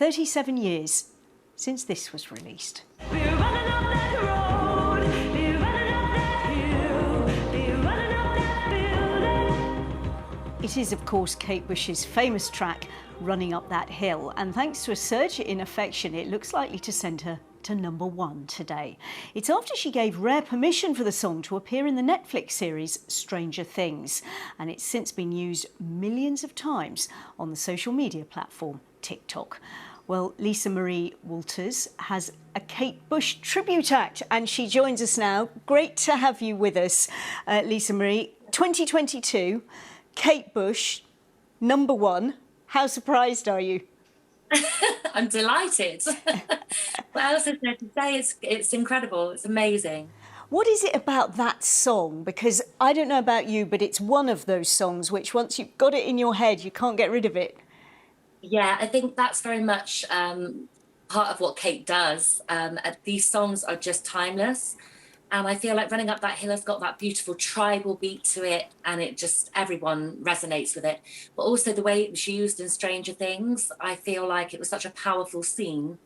37 years since this was released. We're running up that road, we're running up that hill, we're running up that building. It is, of course, Kate Bush's famous track, Running Up That Hill, and thanks to a surge in affection, it looks likely to send her to #1 today. It's after she gave Rare permission for the song to appear in the Netflix series Stranger Things, and it's since been used millions of times on the social media platform TikTok. Well, Lisa Marie Walters has a Kate Bush tribute act, and she joins us now. Great to have you with us, Lisa Marie. 2022, Kate Bush, #1. How surprised are you? I'm delighted. What else is there to say? It's incredible. It's amazing. What is it about that song? Because I don't know about you, but it's one of those songs which once you've got it in your head, you can't get rid of it. Yeah, I think that's very much part of what Kate does. These songs are just timeless. And I feel like Running Up That Hill has got that beautiful tribal beat to it, and it just, everyone resonates with it. But also the way it was used in Stranger Things, I feel like it was such a powerful scene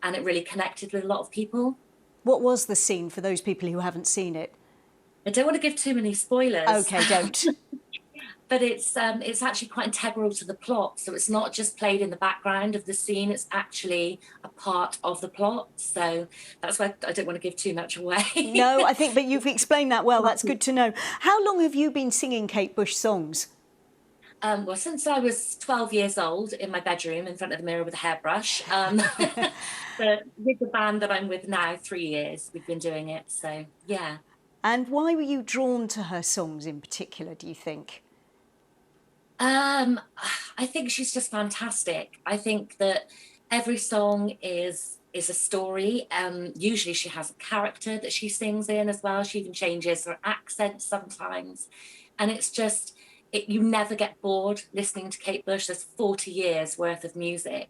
and it really connected with a lot of people. What was the scene for those people who haven't seen it? I don't want to give too many spoilers. Okay, don't. But it's actually quite integral to the plot. So it's not just played in the background of the scene, it's actually a part of the plot. So that's why I don't want to give too much away. No, I think, but you've explained that well. That's good to know. How long have you been singing Kate Bush songs? Well, since I was 12 years old in my bedroom in front of the mirror with a hairbrush. But with the band that I'm with now, 3 years, we've been doing it. So, yeah. And why were you drawn to her songs in particular, do you think? I think she's just fantastic. I think that every song is a story. Usually she has a character that she sings in as well. She even changes her accent sometimes. And it's just, you never get bored listening to Kate Bush. There's 40 years worth of music.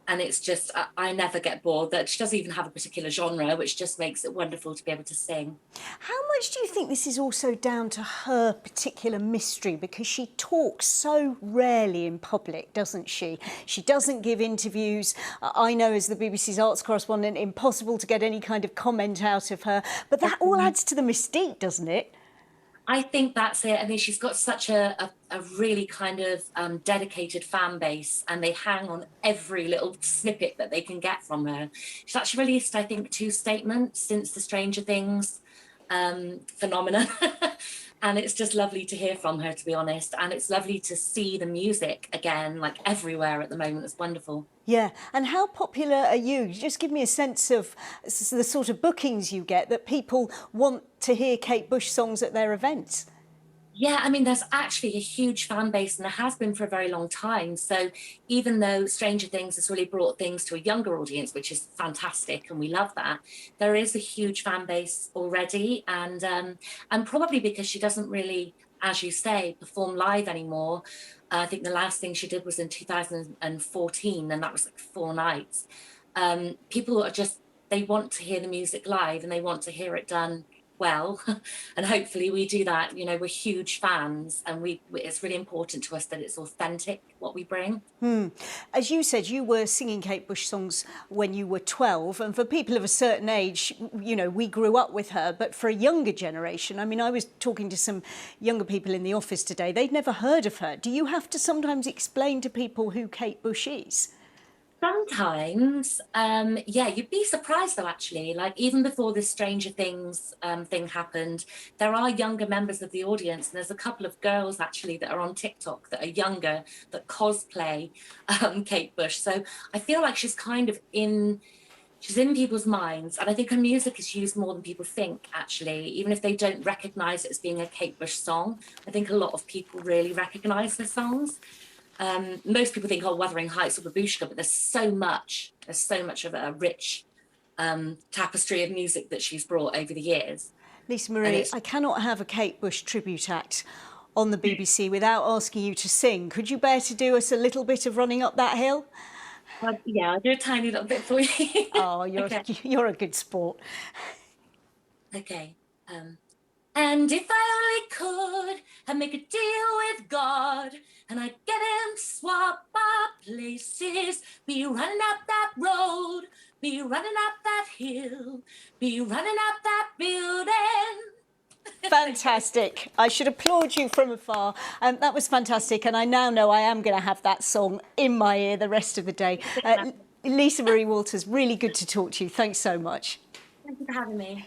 And it's just, I never get bored. That she doesn't even have a particular genre, which just makes it wonderful to be able to sing. How much do you think this is also down to her particular mystery? Because she talks so rarely in public, doesn't she? She doesn't give interviews. I know as the BBC's arts correspondent, impossible to get any kind of comment out of her. But that all adds to the mystique, doesn't it? I think that's it. I mean, she's got such a really kind of dedicated fan base, and they hang on every little snippet that they can get from her. She's actually released, I think, 2 statements since the Stranger Things phenomenon. And it's just lovely to hear from her, to be honest. And it's lovely to see the music again, like everywhere at the moment. It's wonderful. Yeah, and how popular are you? Just give me a sense of the sort of bookings you get that people want to hear Kate Bush songs at their events. Yeah, I mean, there's actually a huge fan base, and there has been for a very long time. So even though Stranger Things has really brought things to a younger audience, which is fantastic, and we love that, there is a huge fan base already. And probably because she doesn't really, as you say, perform live anymore. I think the last thing she did was in 2014, and that was like 4 nights. People are just, they want to hear the music live, and they want to hear it done well, and hopefully we do that. You know, we're huge fans, and it's really important to us that it's authentic what we bring. As you said, you were singing Kate Bush songs when you were 12, and for people of a certain age, you know, we grew up with her, but for a younger generation, I mean, I was talking to some younger people in the office today, they'd never heard of her. Do you have to sometimes explain to people who Kate Bush is? Sometimes, yeah, you'd be surprised though, actually. Like, even before this Stranger Things thing happened, there are younger members of the audience, and there's a couple of girls actually that are on TikTok that are younger that cosplay Kate Bush. So I feel like she's kind of she's in people's minds, and I think her music is used more than people think, actually. Even if they don't recognise it as being a Kate Bush song, I think a lot of people really recognise the songs. Most people think, oh, Wuthering Heights or Babushka, but there's so much of a rich tapestry of music that she's brought over the years. Lisa Marie, I cannot have a Kate Bush tribute act on the BBC without asking you to sing. Could you bear to do us a little bit of Running Up That Hill? Yeah, I'll do a tiny little bit for you. Oh, you're a good sport. Okay. And if I only could, I'd make a deal with God, and I'd get him to swap our places. Be running up that road, be running up that hill, be running up that building. Fantastic. I should applaud you from afar. That was fantastic. And I now know I am going to have that song in my ear the rest of the day. Lisa Marie Walters, really good to talk to you. Thanks so much. Thank you for having me.